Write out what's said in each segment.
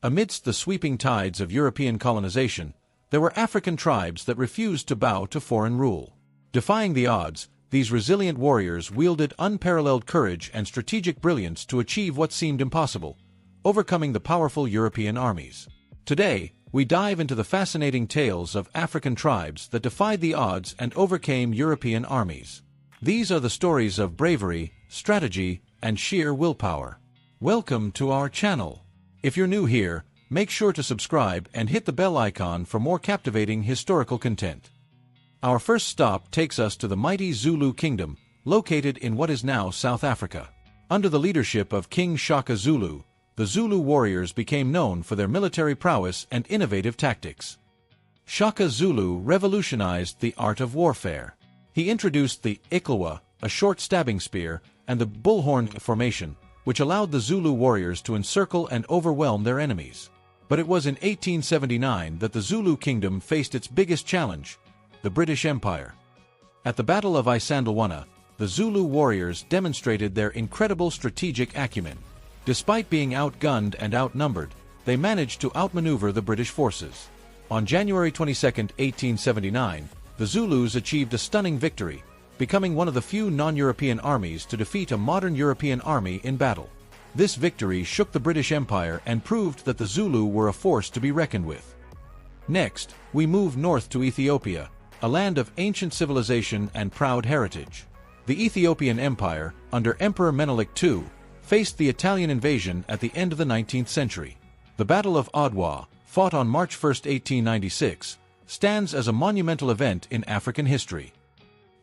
Amidst the sweeping tides of European colonization, there were African tribes that refused to bow to foreign rule. Defying the odds, these resilient warriors wielded unparalleled courage and strategic brilliance to achieve what seemed impossible, overcoming the powerful European armies. Today, we dive into the fascinating tales of African tribes that defied the odds and overcame European armies. These are the stories of bravery, strategy, and sheer willpower. Welcome to our channel. If you're new here, make sure to subscribe and hit the bell icon for more captivating historical content. Our first stop takes us to the mighty Zulu Kingdom, located in what is now South Africa. Under the leadership of King Shaka Zulu, the Zulu warriors became known for their military prowess and innovative tactics. Shaka Zulu revolutionized the art of warfare. He introduced the Ikalwa, a short stabbing spear, and the bullhorn formation, which allowed the Zulu warriors to encircle and overwhelm their enemies. But it was in 1879 that the Zulu Kingdom faced its biggest challenge, the British Empire. At the Battle of Isandlwana, the Zulu warriors demonstrated their incredible strategic acumen. Despite being outgunned and outnumbered, they managed to outmaneuver the British forces. On January 22, 1879, the Zulus achieved a stunning victory, becoming one of the few non-European armies to defeat a modern European army in battle. This victory shook the British Empire and proved that the Zulu were a force to be reckoned with. Next, we move north to Ethiopia, a land of ancient civilization and proud heritage. The Ethiopian Empire, under Emperor Menelik II, faced the Italian invasion at the end of the 19th century. The Battle of Adwa, fought on March 1, 1896, stands as a monumental event in African history.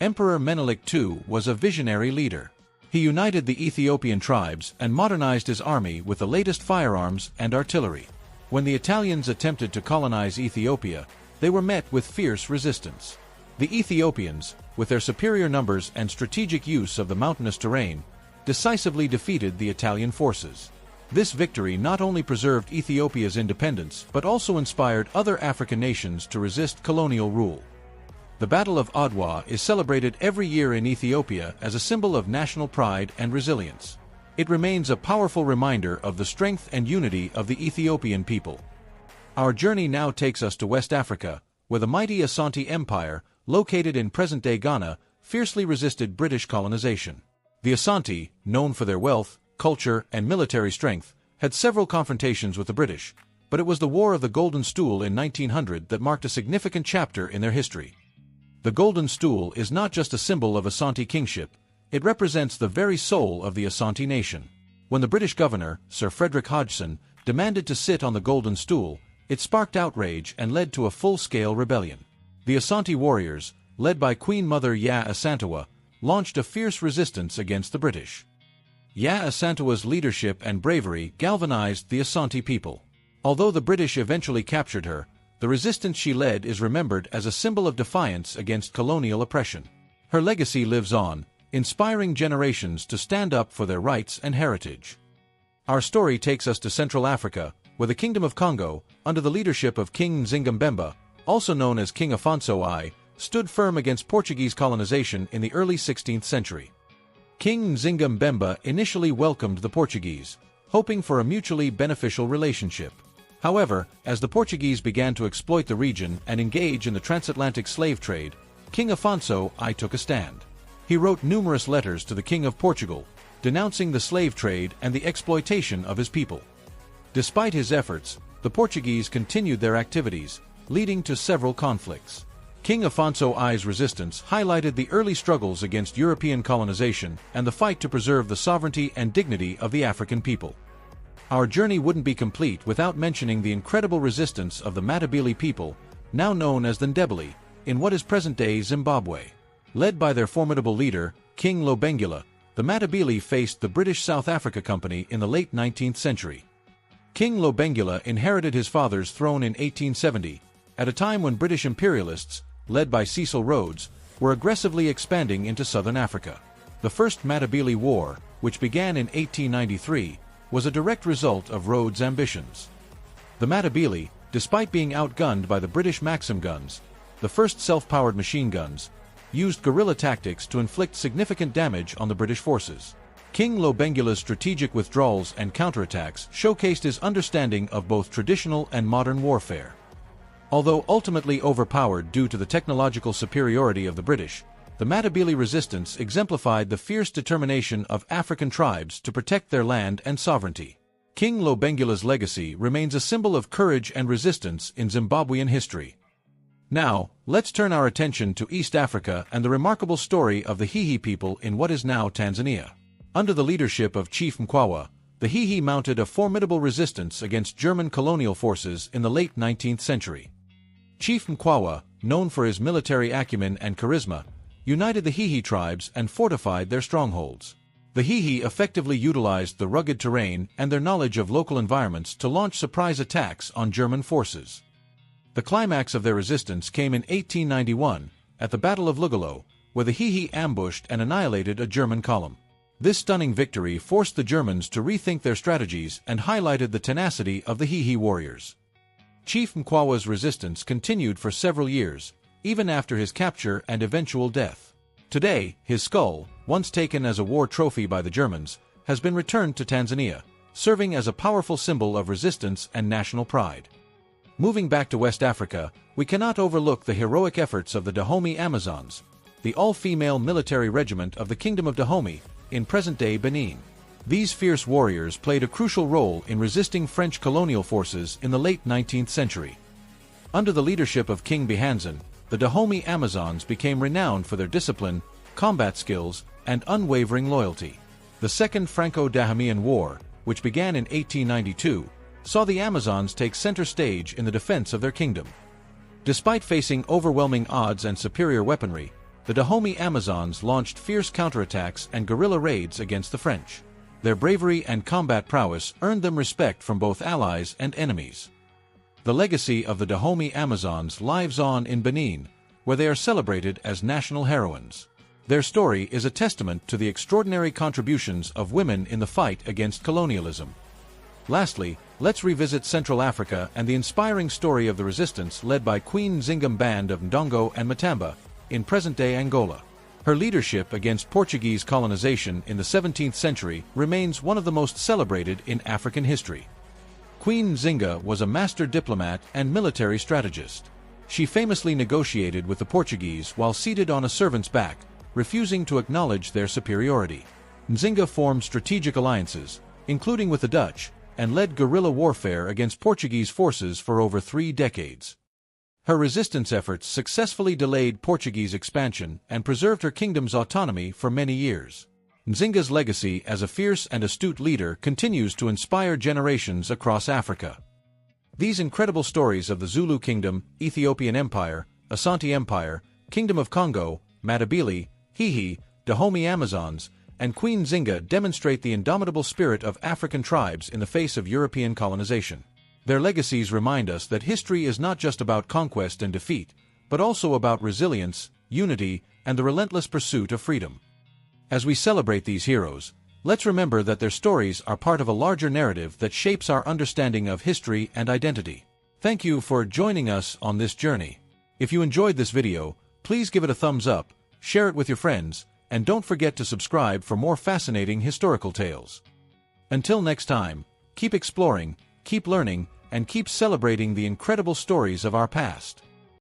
Emperor Menelik II was a visionary leader. He united the Ethiopian tribes and modernized his army with the latest firearms and artillery. When the Italians attempted to colonize Ethiopia, they were met with fierce resistance. The Ethiopians, with their superior numbers and strategic use of the mountainous terrain, decisively defeated the Italian forces. This victory not only preserved Ethiopia's independence but also inspired other African nations to resist colonial rule. The Battle of Adwa is celebrated every year in Ethiopia as a symbol of national pride and resilience. It remains a powerful reminder of the strength and unity of the Ethiopian people. Our journey now takes us to West Africa, where the mighty Ashanti Empire, located in present-day Ghana, fiercely resisted British colonization. The Ashanti, known for their wealth, culture, and military strength, had several confrontations with the British, but it was the War of the Golden Stool in 1900 that marked a significant chapter in their history. The Golden Stool is not just a symbol of Ashanti kingship, it represents the very soul of the Ashanti nation. When the British governor, Sir Frederick Hodgson, demanded to sit on the Golden Stool, it sparked outrage and led to a full-scale rebellion. The Ashanti warriors, led by Queen Mother Ya Asantewa, launched a fierce resistance against the British. Ya Asantewa's leadership and bravery galvanized the Ashanti people. Although the British eventually captured her, the resistance she led is remembered as a symbol of defiance against colonial oppression. Her legacy lives on, inspiring generations to stand up for their rights and heritage. Our story takes us to Central Africa, where the Kingdom of Congo, under the leadership of King Nzinga, also known as King Afonso I, stood firm against Portuguese colonization in the early 16th century. King Nzinga initially welcomed the Portuguese, hoping for a mutually beneficial relationship. However, as the Portuguese began to exploit the region and engage in the transatlantic slave trade, King Afonso I took a stand. He wrote numerous letters to the King of Portugal, denouncing the slave trade and the exploitation of his people. Despite his efforts, the Portuguese continued their activities, leading to several conflicts. King Afonso I's resistance highlighted the early struggles against European colonization and the fight to preserve the sovereignty and dignity of the African people. Our journey wouldn't be complete without mentioning the incredible resistance of the Matabele people, now known as the Ndebele, in what is present-day Zimbabwe. Led by their formidable leader, King Lobengula, the Matabele faced the British South Africa Company in the late 19th century. King Lobengula inherited his father's throne in 1870, at a time when British imperialists, led by Cecil Rhodes, were aggressively expanding into southern Africa. The First Matabele War, which began in 1893, was a direct result of Rhodes' ambitions. The Matabele, despite being outgunned by the British Maxim guns, the first self-powered machine guns, used guerrilla tactics to inflict significant damage on the British forces. King Lobengula's strategic withdrawals and counterattacks showcased his understanding of both traditional and modern warfare. Although ultimately overpowered due to the technological superiority of the British, the Matabele resistance exemplified the fierce determination of African tribes to protect their land and sovereignty. King Lobengula's legacy remains a symbol of courage and resistance in Zimbabwean history. Now, let's turn our attention to East Africa and the remarkable story of the Hehe people in what is now Tanzania. Under the leadership of Chief Mkwawa, the Hehe mounted a formidable resistance against German colonial forces in the late 19th century. Chief Mkwawa, known for his military acumen and charisma, united the Hehe tribes and fortified their strongholds. The Hehe effectively utilized the rugged terrain and their knowledge of local environments to launch surprise attacks on German forces. The climax of their resistance came in 1891, at the Battle of Lugalo, where the Hehe ambushed and annihilated a German column. This stunning victory forced the Germans to rethink their strategies and highlighted the tenacity of the Hehe warriors. Chief Mkwawa's resistance continued for several years, even after his capture and eventual death. Today, his skull, once taken as a war trophy by the Germans, has been returned to Tanzania, serving as a powerful symbol of resistance and national pride. Moving back to West Africa, we cannot overlook the heroic efforts of the Dahomey Amazons, the all-female military regiment of the Kingdom of Dahomey, in present-day Benin. These fierce warriors played a crucial role in resisting French colonial forces in the late 19th century. Under the leadership of King Bihanzan, the Dahomey Amazons became renowned for their discipline, combat skills, and unwavering loyalty. The Second Franco-Dahomeyan War, which began in 1892, saw the Amazons take center stage in the defense of their kingdom. Despite facing overwhelming odds and superior weaponry, the Dahomey Amazons launched fierce counterattacks and guerrilla raids against the French. Their bravery and combat prowess earned them respect from both allies and enemies. The legacy of the Dahomey Amazons lives on in Benin, where they are celebrated as national heroines. Their story is a testament to the extraordinary contributions of women in the fight against colonialism. Lastly, let's revisit Central Africa and the inspiring story of the resistance led by Queen Nzinga band of Ndongo and Matamba, in present-day Angola. Her leadership against Portuguese colonization in the 17th century remains one of the most celebrated in African history. Queen Nzinga was a master diplomat and military strategist. She famously negotiated with the Portuguese while seated on a servant's back, refusing to acknowledge their superiority. Nzinga formed strategic alliances, including with the Dutch, and led guerrilla warfare against Portuguese forces for over 3 decades. Her resistance efforts successfully delayed Portuguese expansion and preserved her kingdom's autonomy for many years. Nzinga's legacy as a fierce and astute leader continues to inspire generations across Africa. These incredible stories of the Zulu Kingdom, Ethiopian Empire, Ashanti Empire, Kingdom of Congo, Matabele, Hehe, Dahomey Amazons, and Queen Nzinga demonstrate the indomitable spirit of African tribes in the face of European colonization. Their legacies remind us that history is not just about conquest and defeat, but also about resilience, unity, and the relentless pursuit of freedom. As we celebrate these heroes, let's remember that their stories are part of a larger narrative that shapes our understanding of history and identity. Thank you for joining us on this journey. If you enjoyed this video, please give it a thumbs up, share it with your friends, and don't forget to subscribe for more fascinating historical tales. Until next time, keep exploring, keep learning, and keep celebrating the incredible stories of our past.